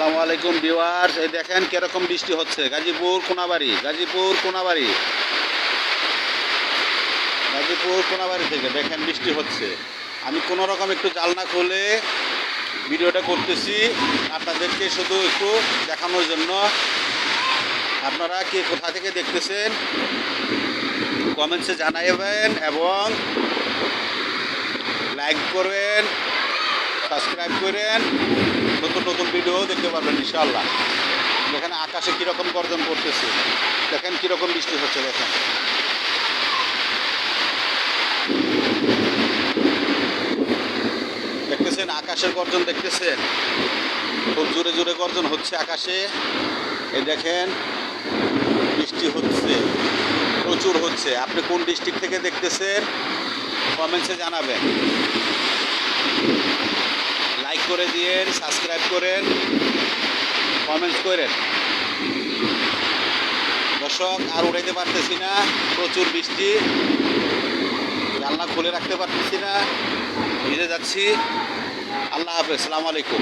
আসসালামু আলাইকুম ভিউয়ার্স, এই দেখেন কিরকম বৃষ্টি হচ্ছে। গাজীপুর কোনাবাড়ি থেকে দেখেন বৃষ্টি হচ্ছে। আমি কোনো রকম একটু জানলা খুলে ভিডিওটা করতেছি আপনাদেরকে শুধু একটু দেখানোর জন্য। আপনারা কে কোথা থেকে দেখতেছেন কমেন্টসে জানাবেন এবং লাইক করবেন, সাবস্ক্রাইব করেন, নতুন নতুন ভিডিও দেখতে পারবেন ইনশাআল্লাহ। দেখেন আকাশে কীরকম গর্জন করতেছে, দেখেন কীরকম বৃষ্টি হচ্ছে। দেখতেছেন আকাশের গর্জন, দেখতেছেন খুব জোরে জোরে গর্জন হচ্ছে আকাশে। এই দেখেন বৃষ্টি হচ্ছে, প্রচুর হচ্ছে। আপনি কোন ডিস্ট্রিক্ট থেকে দেখতেছেন কমেন্টসে জানাবেন। লাইক করে দিয়েন, সাবস্ক্রাইব করেন, কমেন্টস করেন। দর্শক আর উঠাইতে পারতেছি না, প্রচুর বৃষ্টি, জানলা খুলে রাখতে পারতেছি না, ভিজে যাচ্ছি। আল্লাহ হাফেজ, আসসালামু আলাইকুম।